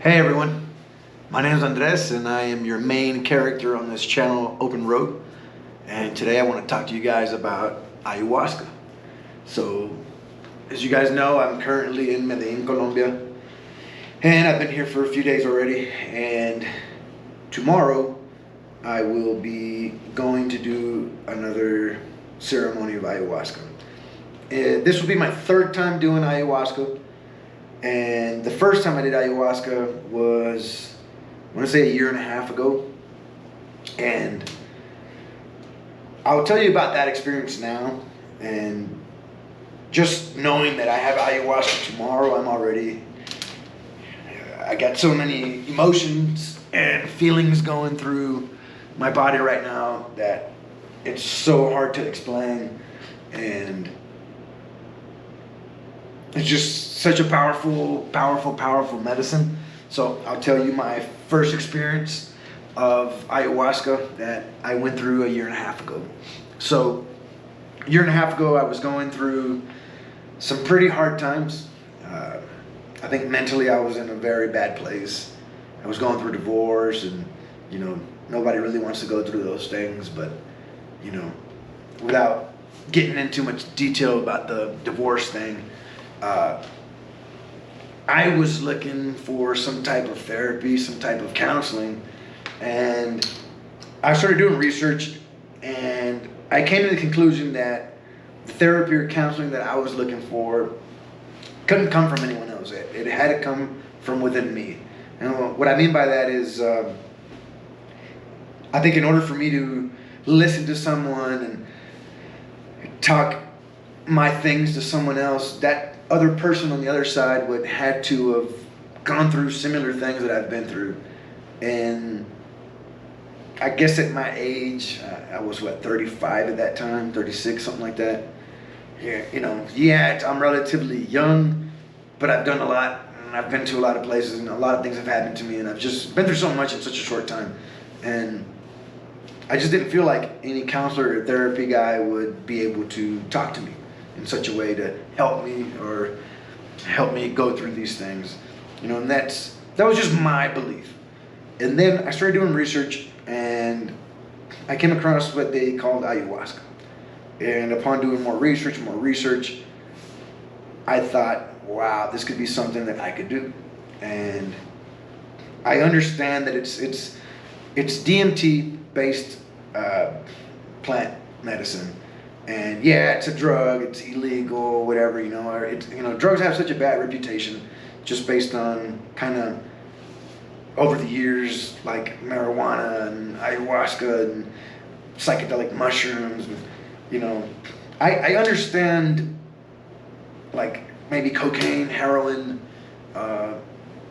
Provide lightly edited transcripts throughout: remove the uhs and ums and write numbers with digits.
Hey everyone, my name is Andres and I am your main character on this channel, Open Road. And today I want to talk to you guys about ayahuasca. So, as you guys know, I'm currently in Medellin, Colombia. And I've been here for a few days already. And tomorrow I will be going to do another ceremony of ayahuasca. This will be my third time doing ayahuasca. And the first time I did ayahuasca was, I want to say, a year and a half ago. And I'll tell you about that experience now. And just knowing that I have ayahuasca tomorrow, I got so many emotions and feelings going through my body right now that it's so hard to explain. And it's just such a powerful medicine. So I'll tell you my first experience of ayahuasca that I went through a year and a half ago. So a year and a half ago, I was going through some pretty hard times. I think mentally I was in a very bad place. I was going through divorce, and nobody really wants to go through those things, but without getting into much detail about the divorce thing, I was looking for some type of therapy, some type of counseling, and I started doing research, and I came to the conclusion that the therapy or counseling that I was looking for couldn't come from anyone else. It had to come from within me. And what I mean by that is, I think in order for me to listen to someone and talk my things to someone else, that other person on the other side would had to have gone through similar things that I've been through. And I guess at my age, I was 35 at that time, 36, something like that. Yeah, I'm relatively young, but I've done a lot, and I've been to a lot of places, and a lot of things have happened to me, and I've just been through so much in such a short time. And I just didn't feel like any counselor or therapy guy would be able to talk to me in such a way to help me go through these things. And that was just my belief. And then I started doing research, and I came across what they called ayahuasca. And upon doing more research, I thought, wow, this could be something that I could do. And I understand that it's DMT based plant medicine. And yeah, it's a drug, it's illegal, whatever, drugs have such a bad reputation just based on kind of over the years, like marijuana and ayahuasca and psychedelic mushrooms. And, I understand, like maybe cocaine, heroin,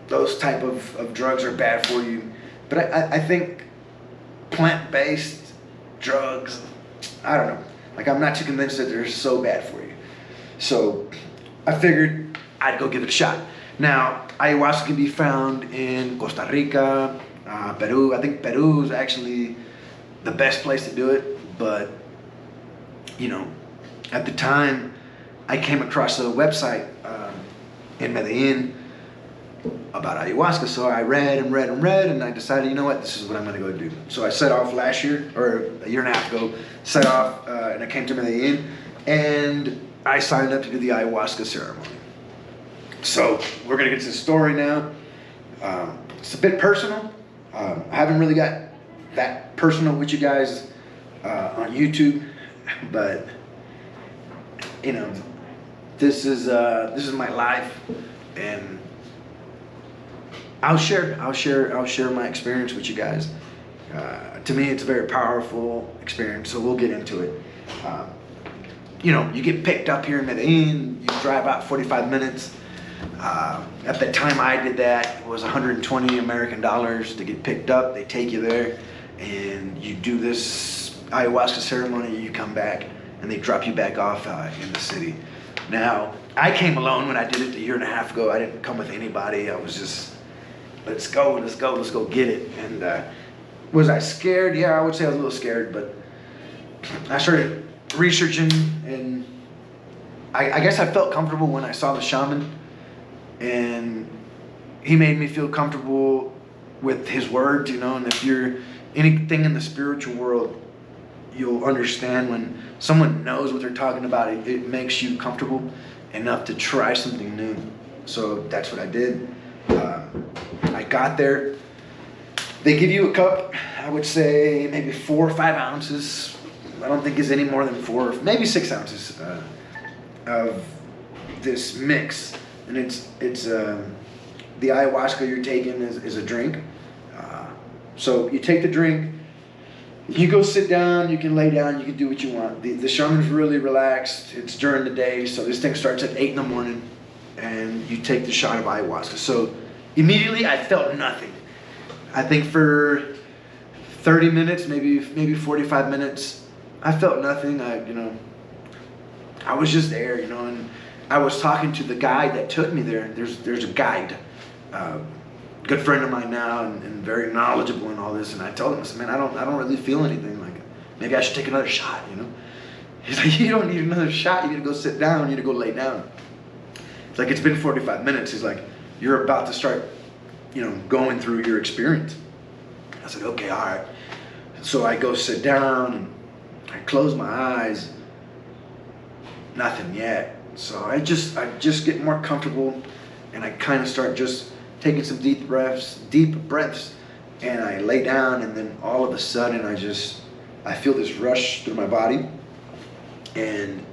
those type of drugs are bad for you. But I think plant-based drugs, I don't know. Like, I'm not too convinced that they're so bad for you. So I figured I'd go give it a shot. Now, ayahuasca can be found in Costa Rica, Peru. I think Peru is actually the best place to do it. But, at the time, I came across a website in Medellin about ayahuasca. So I read, and I decided, this is what I'm going to go do. So I set off last year, or a year and a half ago, and I came to Medellin, and I signed up to do the ayahuasca ceremony. So we're going to get to the story now. It's a bit personal. I haven't really got that personal with you guys on YouTube, but this is my life, and I'll share my experience with you guys. To me, it's a very powerful experience, so we'll get into it. You get picked up here in Medellin, you drive about 45 minutes. At the time I did that, it was 120 American dollars to get picked up. They take you there, and you do this ayahuasca ceremony, you come back, and they drop you back off in the city. Now, I came alone when I did it a year and a half ago. I didn't come with anybody. I was just, let's go get it. And was I scared? Yeah, I would say I was a little scared, but I started researching, and I guess I felt comfortable when I saw the shaman, and he made me feel comfortable with his words, you know. And if you're anything in the spiritual world, you'll understand when someone knows what they're talking about, it makes you comfortable enough to try something new. So that's what I did. I got there. They give you a cup, I would say maybe 4 or 5 ounces. I don't think it's any more than 4, maybe 6 ounces of this mix. And it's the ayahuasca you're taking is a drink. So you take the drink, you go sit down, you can lay down, you can do what you want. The shaman's really relaxed. It's during the day, so this thing starts at 8 in the morning, and you take the shot of ayahuasca. So immediately I felt nothing. I think for 30 minutes, maybe 45 minutes, I felt nothing. I was just there, you know, and I was talking to the guide that took me there. There's a guide, good friend of mine now, and very knowledgeable in all this. And I told him, I said, man, I don't really feel anything. Like, maybe I should take another shot, you know. He's like, you don't need another shot. You need to go sit down. You need to go lay down. It's like, it's been 45 minutes. He's like, you're about to start, you know, going through your experience. I said, okay, all right. So I go sit down and I close my eyes. Nothing yet. So I just get more comfortable, and I kind of start just taking some deep breaths, and I lay down, and then all of a sudden I feel this rush through my body, and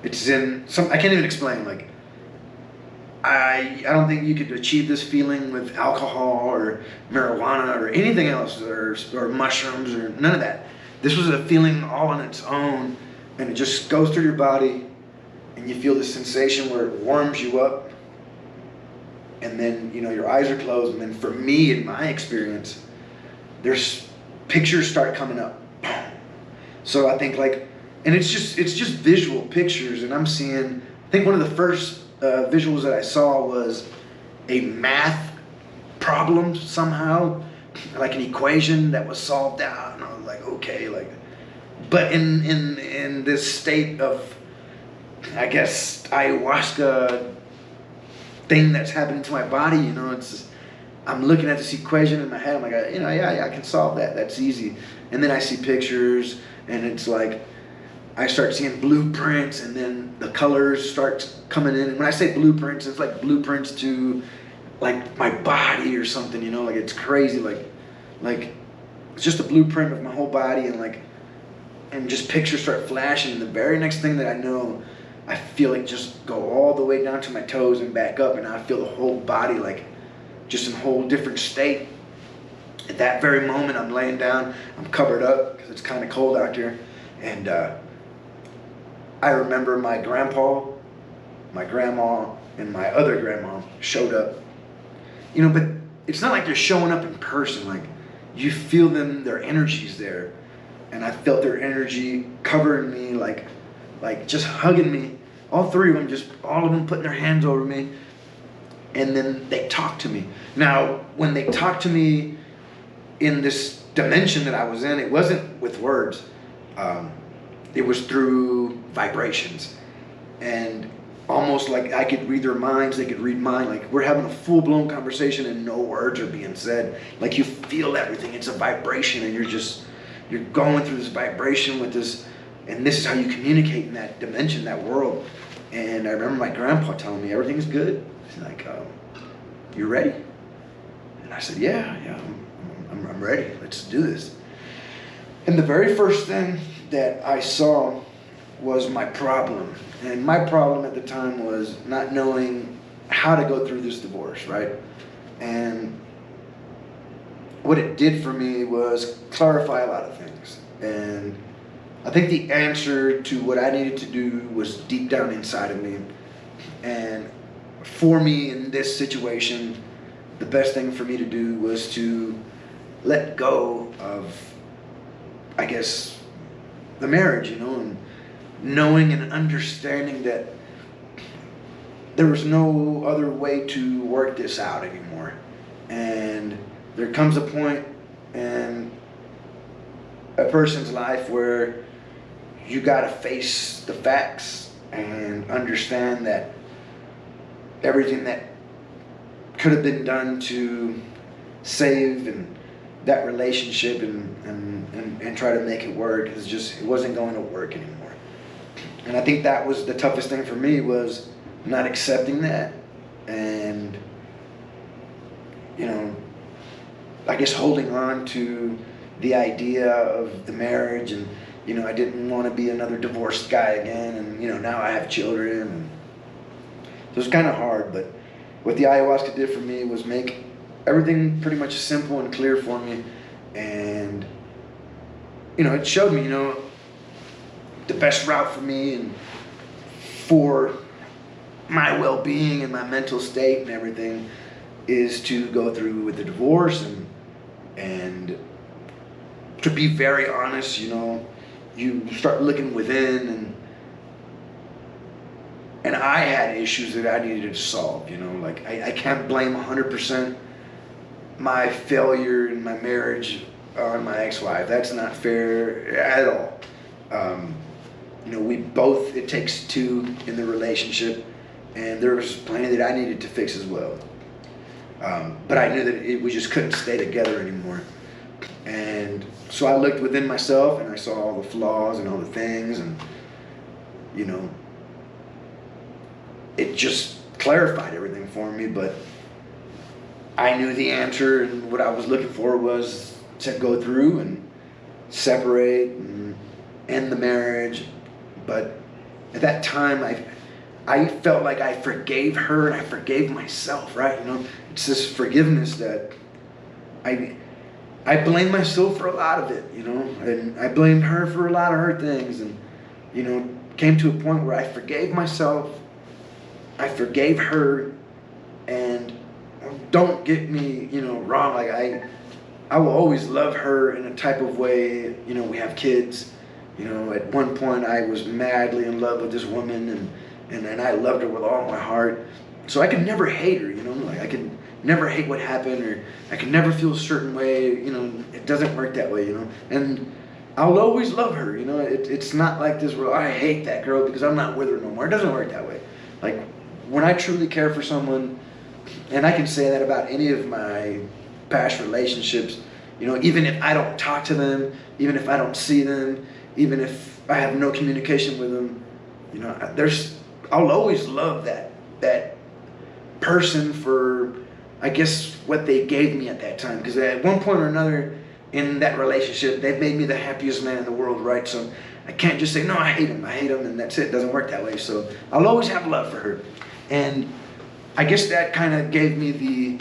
it's in some, I can't even explain. Like, I don't think you could achieve this feeling with alcohol or marijuana or anything else, or mushrooms or none of that. This was a feeling all on its own, and it just goes through your body, and you feel this sensation where it warms you up, and then, you know, your eyes are closed, and then for me, in my experience, there's pictures start coming up. So I think, like, and it's just visual pictures, and I'm seeing, I think one of the first visuals that I saw was a math problem somehow, like an equation that was solved out, and I was like, okay, like, but in this state of, I guess, ayahuasca thing that's happening to my body, you know, it's just, I'm looking at this equation in my head. I'm like, yeah, I can solve that. That's easy. And then I see pictures, and it's like, I start seeing blueprints, and then the colors start coming in. And when I say blueprints, it's like blueprints to, like, my body or something, you know, like, it's crazy. Like it's just a blueprint of my whole body, and just pictures start flashing. And the very next thing that I know, I feel it just go all the way down to my toes and back up, and I feel the whole body like just in a whole different state. At that very moment, I'm laying down, I'm covered up because it's kind of cold out here, and I remember my grandpa, my grandma, and my other grandma showed up. You know, but it's not like they're showing up in person. Like, you feel them, their energy's there, and I felt their energy covering me, like just hugging me. All three of them, just all of them putting their hands over me. And then they talked to me. Now, when they talked to me in this dimension that I was in, it wasn't with words. It was through vibrations. And almost like I could read their minds, they could read mine. Like, we're having a full-blown conversation and no words are being said. Like, you feel everything. It's a vibration, and you're going through this vibration with this. And this is how you communicate in that dimension, that world. And I remember my grandpa telling me, everything's good. He's like, you ready? And I said, yeah, I'm ready. Let's do this. And the very first thing that I saw was my problem. And my problem at the time was not knowing how to go through this divorce, right? And what it did for me was clarify a lot of things. And I think the answer to what I needed to do was deep down inside of me. And for me in this situation, the best thing for me to do was to let go of, I guess, the marriage, you know, and knowing and understanding that there was no other way to work this out anymore. And there comes a point in a person's life where you gotta face the facts and understand that everything that could have been done to save and that relationship and try to make it work. It wasn't going to work anymore. And I think that was the toughest thing for me, was not accepting that, and I guess holding on to the idea of the marriage, and I didn't want to be another divorced guy again, and now I have children, and so it's kind of hard. But what the ayahuasca did for me was make everything pretty much simple and clear for me, and it showed me the best route for me and for my well-being and my mental state and everything is to go through with the divorce, and to be very honest, you start looking within, and I had issues that I needed to solve. Like I can't blame 100% my failure in my marriage on my ex-wife. That's not fair at all. It takes two in the relationship, and there was plenty that I needed to fix as well. But I knew that we just couldn't stay together anymore. And so I looked within myself, and I saw all the flaws and all the things, and it just clarified everything for me. But I knew the answer, and what I was looking for was to go through and separate and end the marriage. But at that time, I felt like I forgave her and I forgave myself, right? It's this forgiveness that I blamed myself for a lot of it, and I blamed her for a lot of her things, and came to a point where I forgave myself, I forgave her, and don't get me wrong, like I will always love her in a type of way. We have kids. At one point I was madly in love with this woman, and I loved her with all my heart. So I could never hate her, like I could never hate what happened, or I could never feel a certain way. It doesn't work that way, and I'll always love her. It's not like this where I hate that girl because I'm not with her no more. It doesn't work that way. Like when I truly care for someone, and I can say that about any of my past relationships, even if I don't talk to them, even if I don't see them, even if I have no communication with them, I'll always love that person for, I guess, what they gave me at that time. Because at one point or another in that relationship, they've made me the happiest man in the world, right? So I can't just say, no, I hate him, and that's it. It doesn't work that way. So I'll always have love for her. And I guess that kind of gave me the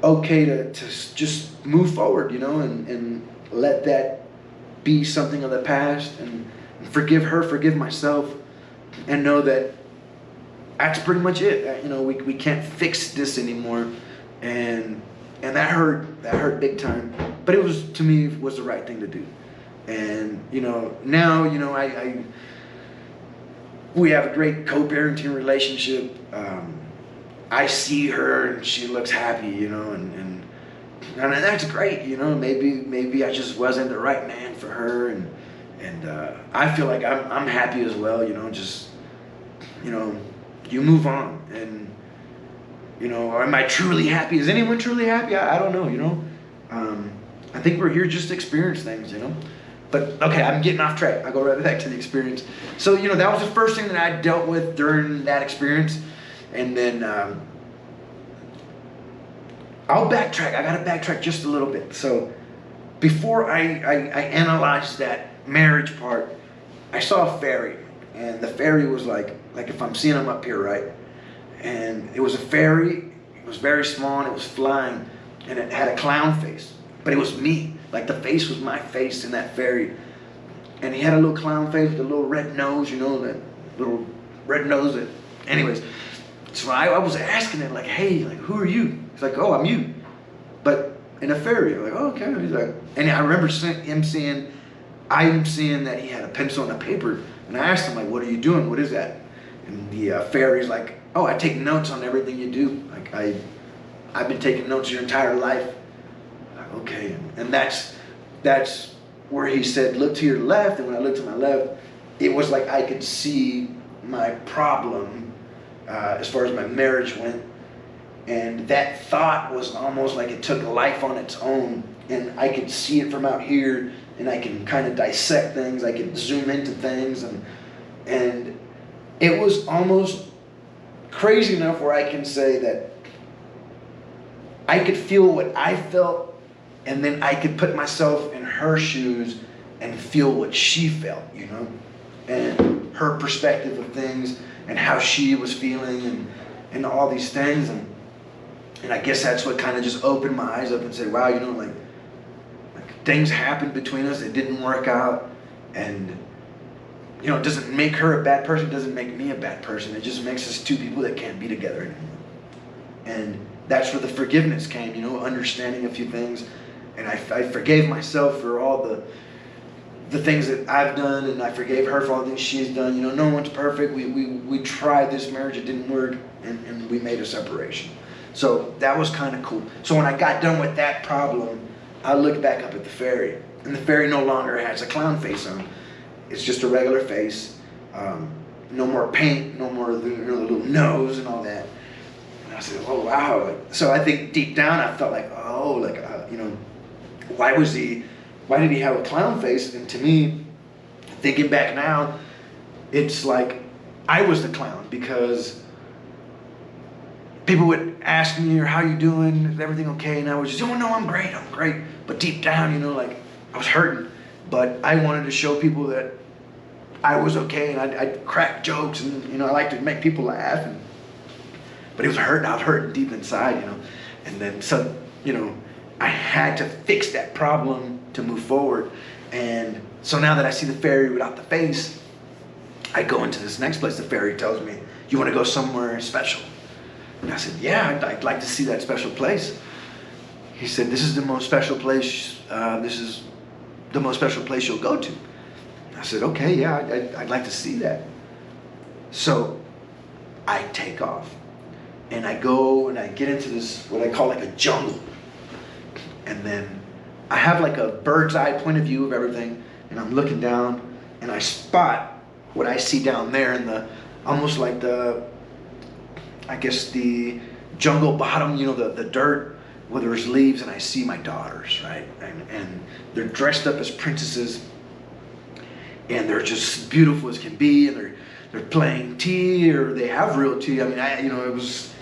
okay to just move forward, and let that be something of the past, and forgive her, forgive myself, and know that that's pretty much it. We can't fix this anymore, and that hurt big time. But it was, to me, was the right thing to do. And now we have a great co-parenting relationship. I see her and she looks happy, and that's great, maybe I just wasn't the right man for her, and I feel like I'm happy as well, you move on, and am I truly happy? Is anyone truly happy? I don't know, I think we're here just to experience things, But okay, I'm getting off track. I'll go right back to the experience. So that was the first thing that I dealt with during that experience. And then I'll backtrack. I got to backtrack just a little bit. So before I analyzed that marriage part, I saw a fairy. And the fairy was like if I'm seeing them up here, right? And it was a fairy. It was very small, and it was flying. And it had a clown face. But it was me. Like the face was my face in that fairy. And he had a little clown face with a little red nose, that little red nose. Anyways. So I was asking him, like, hey, like, who are you? He's like, oh, I'm you. But in a fairy. I'm like, oh, okay. He's like, and I remember him seeing that he had a pencil and a paper. And I asked him, like, what are you doing? What is that? And the fairy's like, oh, I take notes on everything you do. Like, I've been taking notes your entire life. Like, okay. And that's where he said, look to your left. And when I looked to my left, it was like I could see my problem as far as my marriage went. And that thought was almost like it took life on its own. And I could see it from out here, and I can kind of dissect things. I could zoom into things, and it was almost crazy enough where I can say that I could feel what I felt, and then I could put myself in her shoes and feel what she felt, you know, and her perspective of things and how she was feeling and all these things. And I guess that's what kind of just opened my eyes up and said, wow, you know, like things happened between us. It didn't work out. And, you know, it doesn't make her a bad person. It doesn't make me a bad person. It just makes us two people that can't be together anymore. And that's where the forgiveness came, you know, understanding a few things. And I forgave myself for all the things that I've done, and I forgave her for all the things she's done. You know, no one's perfect. We tried this marriage. It didn't work, and we made a separation. So that was kind of cool. So when I got done with that problem, I looked back up at the fairy. And the fairy no longer has a clown face on. It's just a regular face. No more paint, no more the little nose and all that. And I said, oh, wow. Like, so I think deep down I felt like, oh, like, you know, why did he have a clown face? And to me, thinking back now, it's like I was the clown, because people would ask me, or how you doing? Is everything okay? And I was just, oh no, I'm great. But deep down, you know, like I was hurting. But I wanted to show people that I was okay, and I'd crack jokes, and you know, I like to make people laugh. But it was hurting. I was hurting deep inside, you know. And then so, you know, I had to fix that problem to move forward. And so now that I see the fairy without the face, I go into this next place. The fairy tells me, you want to go somewhere special? And I said, yeah, I'd like to see that special place. He said, this is the most special place. This is the most special place you'll go to. I said, okay, yeah, I'd like to see that. So I take off, and I go and I get into this, what I call like a jungle. And then I have like a bird's eye point of view of everything, and I'm looking down, and I spot what I see down there in the, almost like the, I guess the jungle bottom, you know, the dirt where there's leaves, and I see my daughters, right? And they're dressed up as princesses, and they're just beautiful as can be, and they're playing tea, or they have real tea. I mean, you know, it was,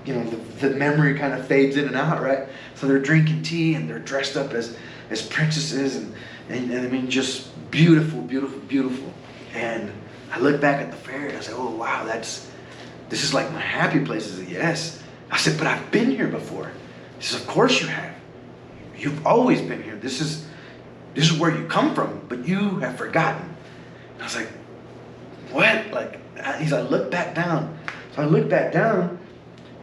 you know, the memory kind of fades in and out, right? So they're drinking tea, and they're dressed up as princesses, and I mean, just beautiful, beautiful, beautiful. And I look back at the fairy, and I say, oh wow, this is like my happy place. He said, yes. I said, but I've been here before. He says, of course you have. You've always been here. This is where you come from, but you have forgotten. And I was like, what? Like, he's like, look back down. So I look back down,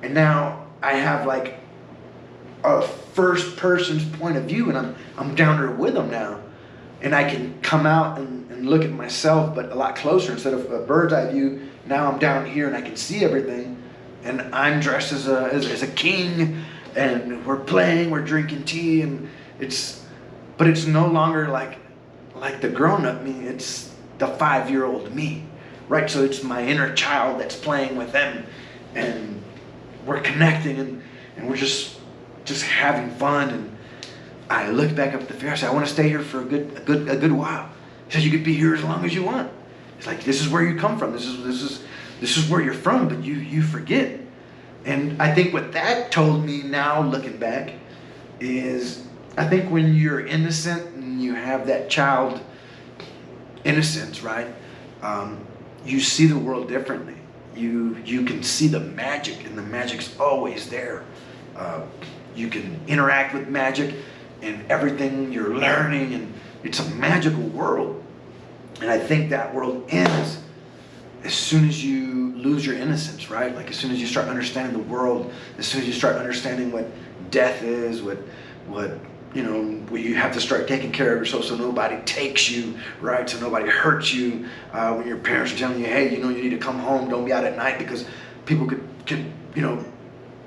and now I have like a first person's point of view, and I'm down there with him now. And I can come out and look at myself, but a lot closer. Instead of a bird's eye view, now I'm down here and I can see everything. And I'm dressed as a king, and we're playing, we're drinking tea, and but it's no longer like the grown-up me. It's the 5-year-old me, right? So it's my inner child that's playing with them, and we're connecting, and we're just having fun. And I looked back up at the fair. I said, I want to stay here for a good while. He says, you could be here as long as you want. It's like, this is where you come from. This is where you're from, but you forget. And I think what that told me now, looking back, is I think when you're innocent and you have that child innocence, right? You see the world differently. You can see the magic, and the magic's always there. You can interact with magic and everything you're learning, and it's a magical world. And I think that world ends as soon as you lose your innocence, right? Like as soon as you start understanding the world, as soon as you start understanding what death is, what you know, where you have to start taking care of yourself so nobody takes you, right? So nobody hurts you. When your parents are telling you, hey, you know, you need to come home, don't be out at night because people could you know,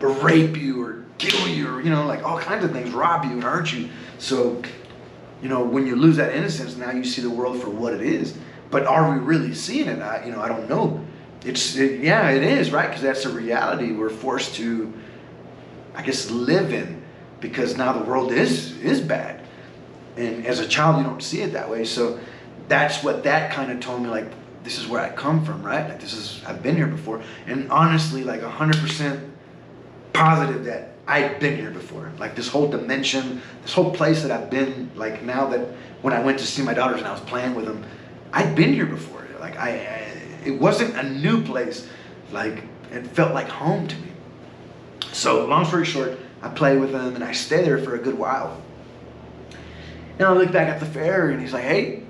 rape you or kill you, or, you know, like all kinds of things, rob you and hurt you. So, you know, when you lose that innocence, now you see the world for what it is. But are we really seeing it? I don't know. Yeah, it is, right? Because that's a reality. We're forced to I guess, live in, because now the world is bad. And as a child, you don't see it that way. So that's what that kind of told me, like, this is where I come from, right? Like, I've been here before. And honestly, like 100% positive that I'd been here before. Like this whole dimension, this whole place that I've been, like now that when I went to see my daughters and I was playing with them, I'd been here before. Like it wasn't a new place. Like it felt like home to me. So long story short, I play with them and I stay there for a good while. And I look back at the fair and he's like, hey,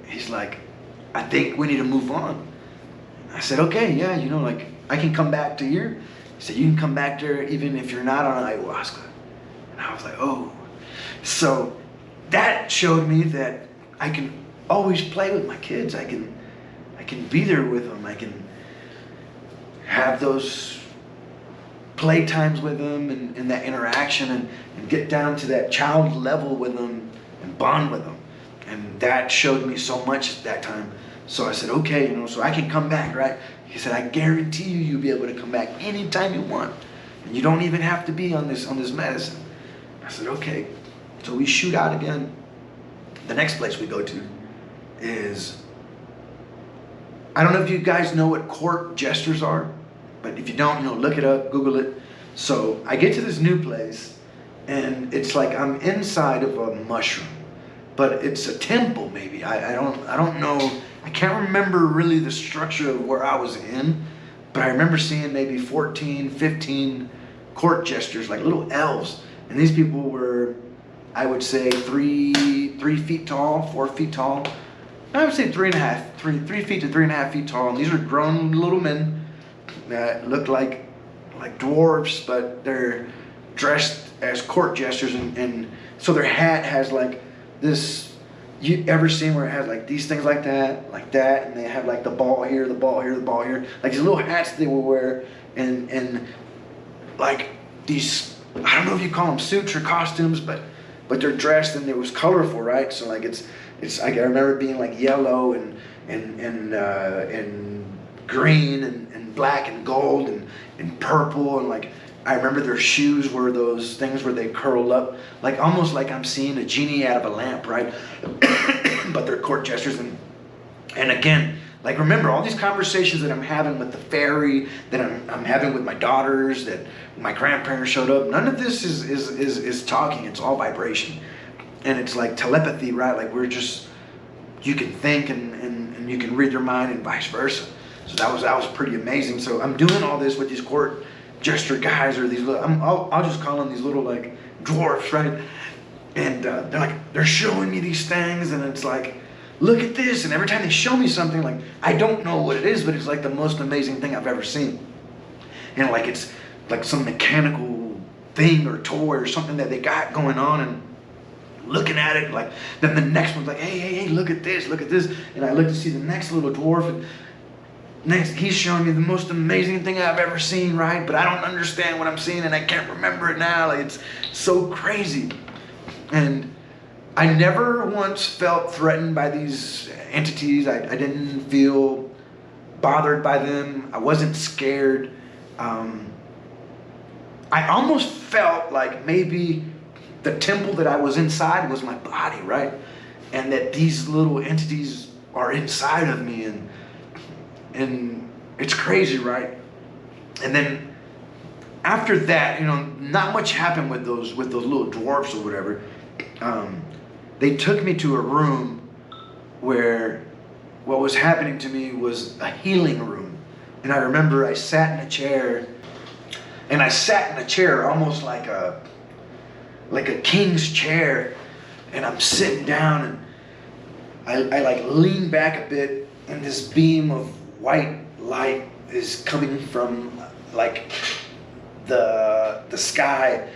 I think we need to move on. I said, okay, yeah, like I can come back to here. He said, you can come back there even if you're not on ayahuasca. And I was like, oh. So that showed me that I can always play with my kids. I can be there with them. I can have those play times with them and that interaction and get down to that child level with them and bond with them. And that showed me so much at that time. So I said, okay, so I can come back, right? He said, I guarantee you'll be able to come back anytime you want. And you don't even have to be on this medicine. I said, okay. So we shoot out again. The next place we go to is, I don't know if you guys know what court jesters are, but if you don't, look it up, Google it. So I get to this new place and it's like I'm inside of a mushroom, but it's a temple maybe. I don't know. I can't remember really the structure of where I was in, but I remember seeing maybe 14, 15 court jesters, like little elves. And these people were, I would say 3 feet tall, 4 feet tall. I would say 3 feet to 3.5 feet tall. And these are grown little men that look like dwarfs, but they're dressed as court jesters. And so their hat has like this, you ever seen where it has like these things like that, and they have like the ball here, the ball here, the ball here, like these little hats they will wear, and like these, I don't know if you call them suits or costumes, but they're dressed and it was colorful, right? So like it's I remember it being like yellow and green and black and gold and purple, and like I remember their shoes were those things where they curl up, like almost like I'm seeing a genie out of a lamp, right? But they're court jesters. And again, like remember all these conversations that I'm having with the fairy, that I'm having with my daughters, that my grandparents showed up. None of this is talking. It's all vibration. And it's like telepathy, right? Like you can think and you can read their mind and vice versa. So that was pretty amazing. So I'm doing all this with these court jester guys, or these little, I'll just call them these little like dwarfs, right? And they're showing me these things, and it's like, look at this. And every time they show me something, like I don't know what it is, but it's like the most amazing thing I've ever seen. And like it's like some mechanical thing or toy or something that they got going on, and looking at it, like then the next one's like, hey, look at this, and I look to see the next little dwarf, and next he's showing me the most amazing thing I've ever seen, right? But I don't understand what I'm seeing, and I can't remember it now. Like it's so crazy. And I never once felt threatened by these entities. I didn't feel bothered by them. I wasn't scared. I almost felt like maybe the temple that I was inside was my body, right? And that these little entities are inside of me, and it's crazy, right? And then after that, not much happened with those little dwarfs or whatever. They took me to a room where what was happening to me was a healing room. And I remember I sat in a chair, and I sat in a chair almost like a king's chair, and I'm sitting down, and I like lean back a bit, and this beam of white light is coming from like the sky,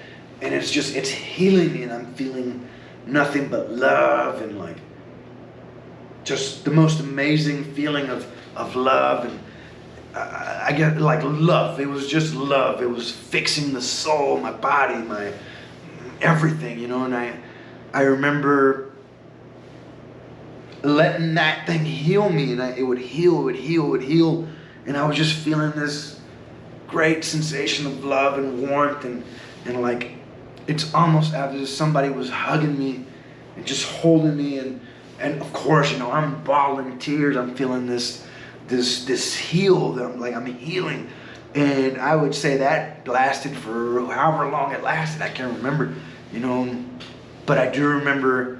and it's healing me, and I'm feeling nothing but love, and like just the most amazing feeling of love. And I get like love. It was just love. It was fixing the soul, my body, my everything, and I remember letting that thing heal me, and it would heal, and I was just feeling this great sensation of love and warmth, and like it's almost as if somebody was hugging me and just holding me, and of course, you know, I'm bawling tears. I'm feeling this heal that I'm healing. And I would say that lasted for however long it lasted. I can't remember, you know, but I do remember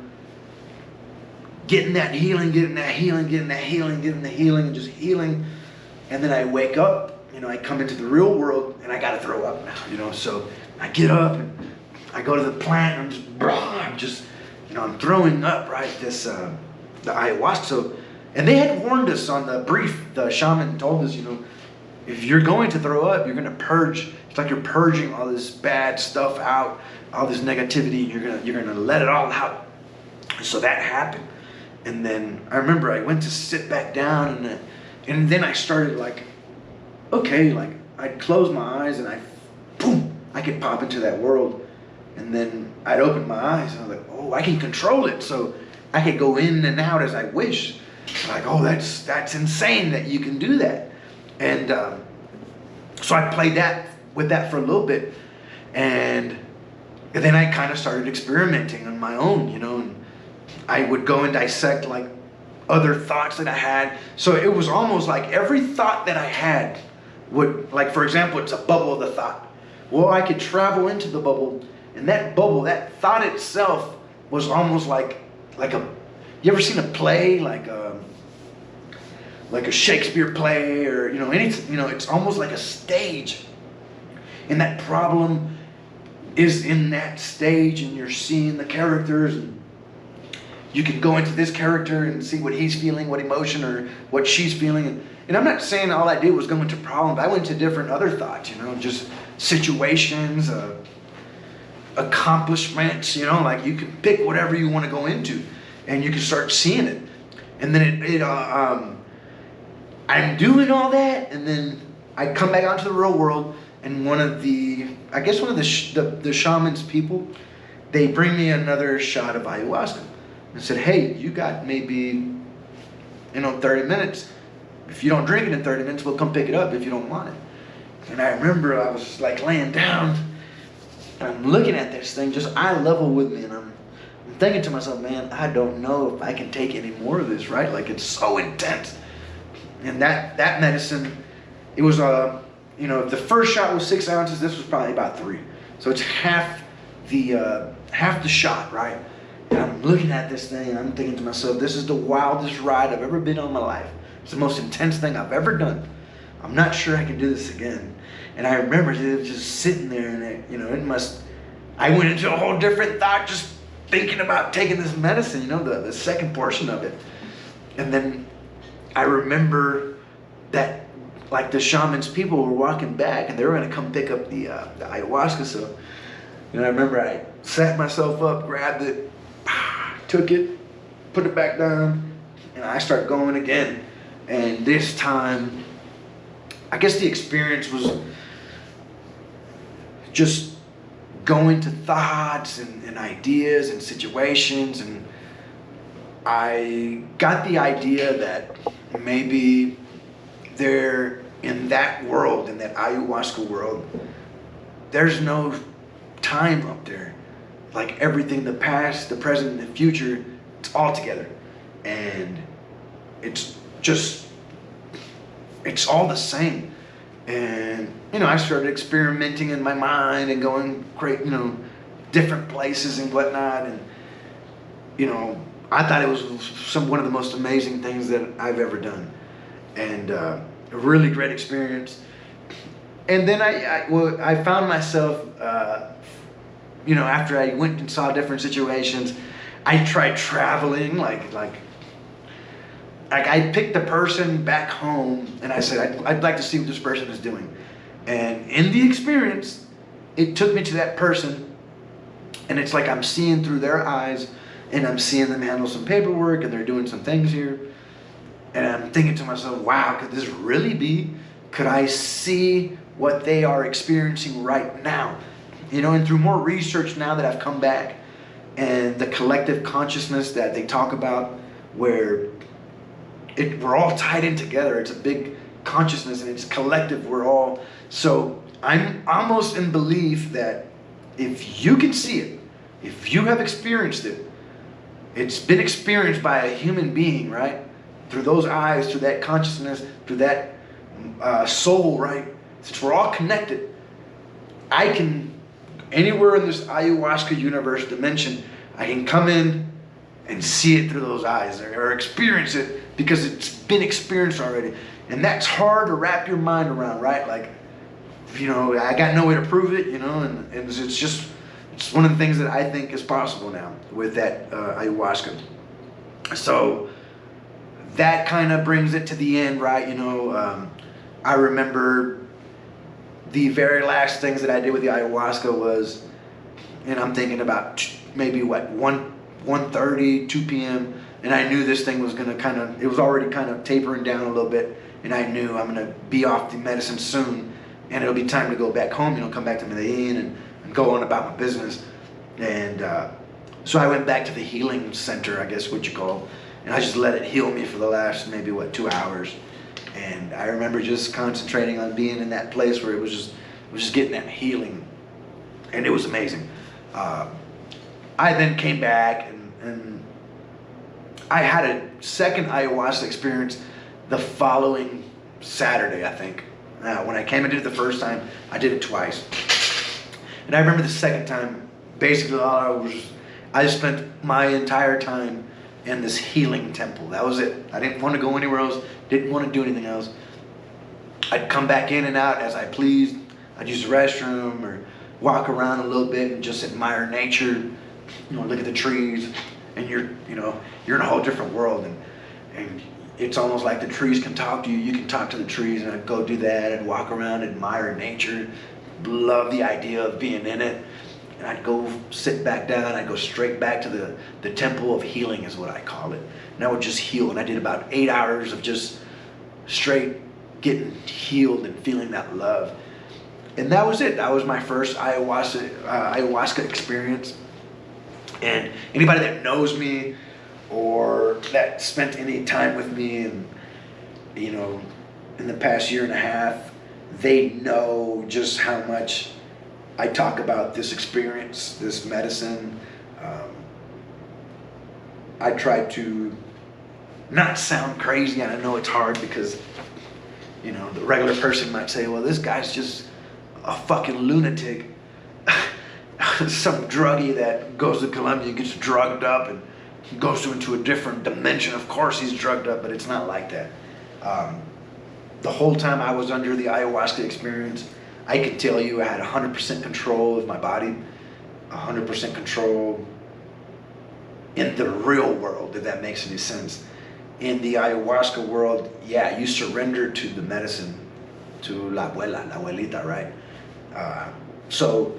getting that healing, getting the healing, and just healing. And then I wake up, you know, I come into the real world and I got to throw up now, you know. So I get up and I go to the plant and I'm just, you know, I'm throwing up, right? The ayahuasca. So, and they had warned us on the brief. The shaman told us, you know, if you're going to throw up, you're going to purge. It's like you're purging all this bad stuff out, all this negativity. You're gonna let it all out. So that happened. And then I remember I went to sit back down, and then I started like, okay, like I'd close my eyes and I could pop into that world. And then I'd open my eyes and I was like, oh, I can control it. So I could go in and out as I wish. Like, oh, that's insane that you can do that. And so I played with that for a little bit. And then I kind of started experimenting on my own, you know, and I would go and dissect like other thoughts that I had. So it was almost like every thought that I had would, like, for example, it's a bubble of the thought. Well, I could travel into the bubble, and that bubble, that thought itself was almost like you ever seen a play, like a Shakespeare play, or, you know, it's almost like a stage. And that problem is in that stage, and you're seeing the characters, and you can go into this character and see what he's feeling, what emotion or what she's feeling. And I'm not saying all I did was go into problems. I went to different other thoughts, you know, just situations, accomplishments, you know, like you can pick whatever you want to go into and you can start seeing it. And then I'm doing all that, and then I come back onto the real world, and one of the shaman's people, they bring me another shot of ayahuasca and said, hey, you got maybe, 30 minutes. If you don't drink it in 30 minutes, we'll come pick it up if you don't want it. And I remember I was like laying down, and I'm looking at this thing, just eye level with me, and I'm thinking to myself, man, I don't know if I can take any more of this, right? Like, it's so intense. And that medicine, it was, if the first shot was 6 ounces, this was probably about 3. So it's half the shot, right? And I'm looking at this thing, and I'm thinking to myself, this is the wildest ride I've ever been on in my life. It's the most intense thing I've ever done. I'm not sure I can do this again. And I remember just sitting there, and I went into a whole different thought, just thinking about taking this medicine, the second portion of it. And then I remember that, like, the shaman's people were walking back, and they were going to come pick up the ayahuasca. So, I remember I sat myself up, grabbed it, took it, put it back down, and I started going again. And this time, I guess the experience was just going to thoughts and ideas and situations, and I got the idea that maybe there, in that world, in that ayahuasca world, there's no time up there. Like, everything, the past, the present, and the future, it's all together. And it's all the same. And, I started experimenting in my mind and going different places and whatnot. And, I thought it was one of the most amazing things that I've ever done. And a really great experience. And then I found myself, after I went and saw different situations, I tried traveling, like I picked the person back home, and I said, I'd like to see what this person is doing. And in the experience, it took me to that person, and it's like I'm seeing through their eyes, and I'm seeing them handle some paperwork, and they're doing some things here. And I'm thinking to myself, wow, could this really be? Could I see what they are experiencing right now? And through more research now that I've come back, and the collective consciousness that they talk about, where we're all tied in together. It's a big consciousness, and it's collective. So I'm almost in belief that if you can see it, if you have experienced it, it's been experienced by a human being, right? Through those eyes, through that consciousness, through that soul, right? Since we're all connected, I can, anywhere in this ayahuasca universe dimension, I can come in and see it through those eyes, or experience it because it's been experienced already. And that's hard to wrap your mind around, right? Like, you know, I got no way to prove it, you know, and it's just, it's one of the things that I think is possible now with that ayahuasca. So that kind of brings it to the end, right? You know, I remember the very last things that I did with the ayahuasca was, and I'm thinking about maybe what, 1:30, 2 p.m. And I knew this thing was going to kind of, it was already kind of tapering down a little bit. And I knew I'm going to be off the medicine soon. And it'll be time to go back home, you know, come back to Medellin and go on about my business. And so I went back to the healing center, I guess what you call, and I just let it heal me for the last maybe, 2 hours. And I remember just concentrating on being in that place where it was just getting that healing. And it was amazing. I then came back and I had a second ayahuasca experience the following Saturday, I think. When I came and did it the first time, I did it twice. And I remember the second time, basically I spent my entire time in this healing temple. That was it. I didn't want to go anywhere else, didn't want to do anything else. I'd come back in and out as I pleased. I'd use the restroom or walk around a little bit and just admire nature, you know, look at the trees, and you're in a whole different world, and it's almost like the trees can talk to you, you can talk to the trees. And I'd go do that, I'd walk around, admire nature, love the idea of being in it. And I'd go sit back down, I'd go straight back to the temple of healing is what I call it. And I would just heal, and I did about 8 hours of just straight getting healed and feeling that love. And that was it. That was my first ayahuasca experience. And anybody that knows me or that spent any time with me and, you know, in the past year and a half, they know just how much I talk about this experience, this medicine. I try to not sound crazy. I know it's hard because, you know, the regular person might say, well, this guy's just a fucking lunatic. Some druggie that goes to Colombia, gets drugged up and goes into a different dimension. Of course he's drugged up, but it's not like that. The whole time I was under the ayahuasca experience, I can tell you I had 100% control of my body, 100% control in the real world, if that makes any sense. In the ayahuasca world, yeah, you surrender to the medicine, to la abuelita, right? So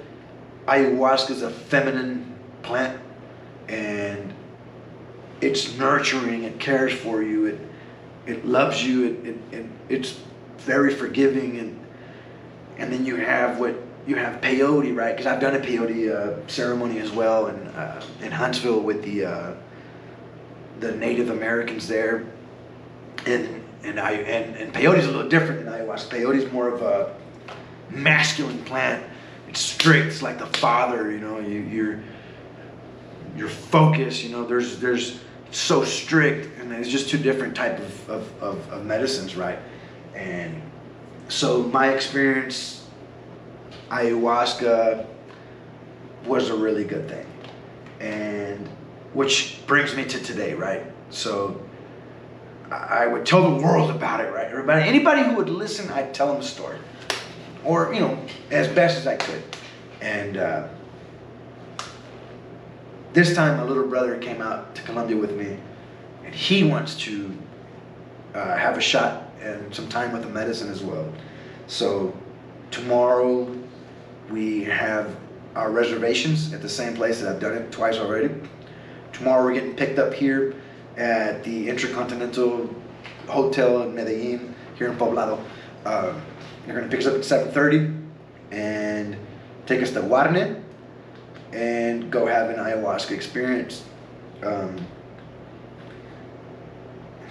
ayahuasca is a feminine plant, and it's nurturing, it cares for you, it loves you, it's very forgiving, and then you have peyote, right? Because I've done a peyote ceremony as well in Huntsville with the Native Americans there, and peyote is a little different than ayahuasca. Peyote is more of a masculine plant. It's strict. It's like the father, you know. You're focused. You know, there's it's so strict, and it's just two different type of medicines, right? And so my experience, ayahuasca was a really good thing, and which brings me to today, right? So I would tell the world about it, right? Everybody, anybody who would listen, I'd tell them a story, or, you know, as best as I could. And this time my little brother came out to Colombia with me, and he wants to have a shot and some time with the medicine as well. So tomorrow we have our reservations at the same place that I've done it twice already. Tomorrow we're getting picked up here at the Intercontinental Hotel in Medellin, here in Poblado. They're going to pick us up at 7:30 and take us to Guarne and go have an ayahuasca experience.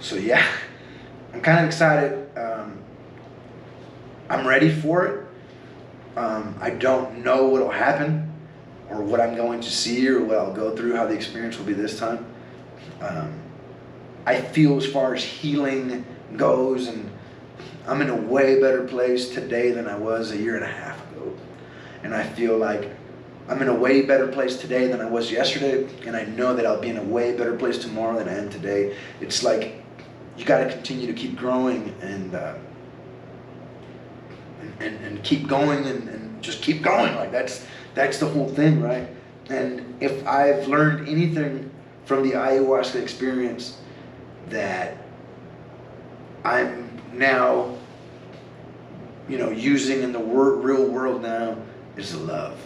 So yeah, I'm kind of excited. I'm ready for it. I don't know what'll happen. or what I'm going to see or what I'll go through, how the experience will be this time. I feel as far as healing goes, and I'm in a way better place today than I was a year and a half ago. And I feel like I'm in a way better place today than I was yesterday, and I know that I'll be in a way better place tomorrow than I am today. It's like you got to continue to keep growing and keep going and just keep going. Like that's the whole thing, right? And if I've learned anything from the ayahuasca experience, that I'm now, using in the real world now, is love.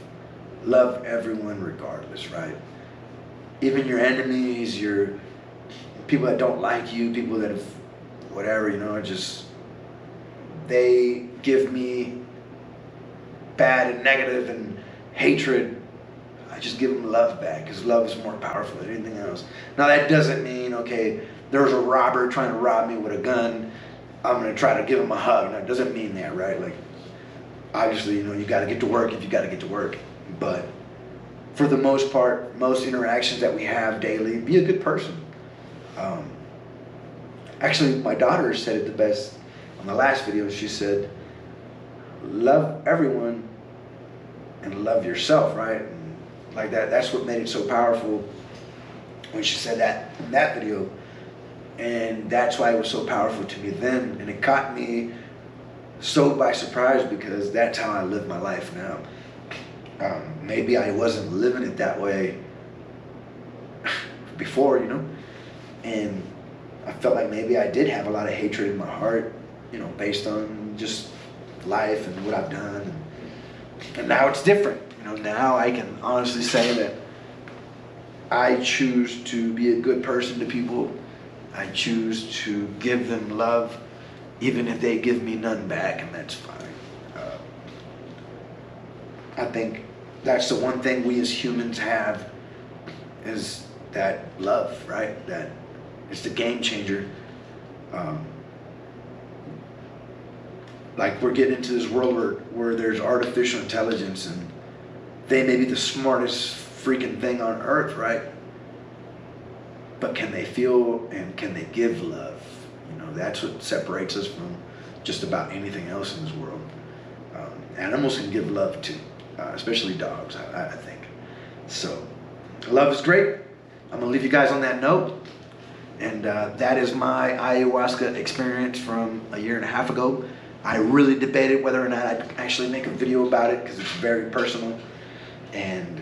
Love everyone regardless, right? Even your enemies, your people that don't like you, people that have whatever, they give me bad and negative and hatred. I just give them love back, because love is more powerful than anything else. Now that doesn't mean, okay, there's a robber trying to rob me with a gun, I'm going to try to give him a hug. That doesn't mean that, right? Like, obviously, you got to get to work if you got to get to work. But for the most part, most interactions that we have daily, be a good person. Actually, my daughter said it the best on the last video. She said, love everyone and love yourself, right? And like that's what made it so powerful when she said that in that video. And that's why it was so powerful to me then. And it caught me so by surprise, because that's how I live my life now. Maybe I wasn't living it that way before, and I felt like maybe I did have a lot of hatred in my heart, based on just life and what I've done. And now it's different. Now I can honestly say that I choose to be a good person to people. I choose to give them love, even if they give me none back, and that's fine. I think that's the one thing we as humans have, is that love, right? That is the game changer. Like, we're getting into this world where there's artificial intelligence, and they may be the smartest freaking thing on earth, right? But can they feel and can they give love? That's what separates us from just about anything else in this world. Animals can give love too, especially dogs, I think. So, love is great. I'm going to leave you guys on that note. And that is my ayahuasca experience from a year and a half ago. I really debated whether or not I'd actually make a video about it, because it's very personal. And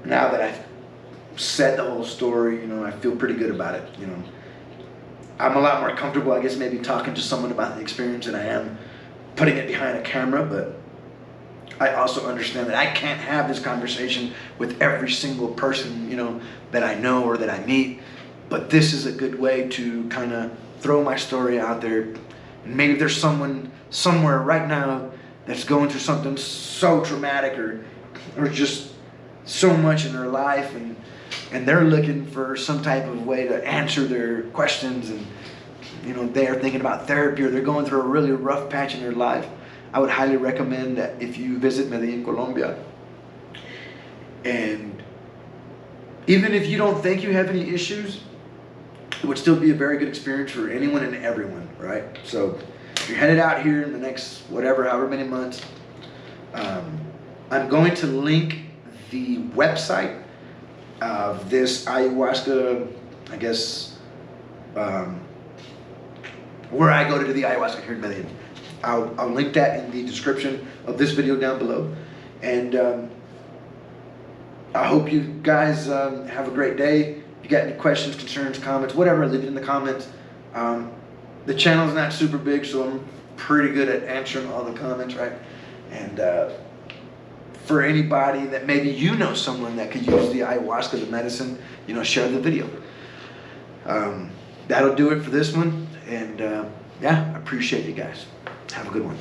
now that I've said the whole story, I feel pretty good about it. I'm a lot more comfortable, I guess, maybe talking to someone about the experience than I am putting it behind a camera. But I also understand that I can't have this conversation with every single person, that I know or that I meet. But this is a good way to kind of throw my story out there. And maybe there's someone somewhere right now that's going through something so traumatic or just so much in their life, and they're looking for some type of way to answer their questions, and they're thinking about therapy, or they're going through a really rough patch in their life. I would highly recommend that if you visit Medellin, Colombia, and even if you don't think you have any issues, it would still be a very good experience for anyone and everyone, right? So if you're headed out here in the next however many months, I'm going to link the website of this ayahuasca, I guess, where I go to do the ayahuasca here in Medellin. I'll link that in the description of this video down below. And I hope you guys have a great day. If you got any questions, concerns, comments, whatever, leave it in the comments. The channel's not super big, so I'm pretty good at answering all the comments, right? And for anybody that maybe someone that could use the ayahuasca, the medicine, share the video. That'll do it for this one. And yeah, I appreciate you guys. Have a good one.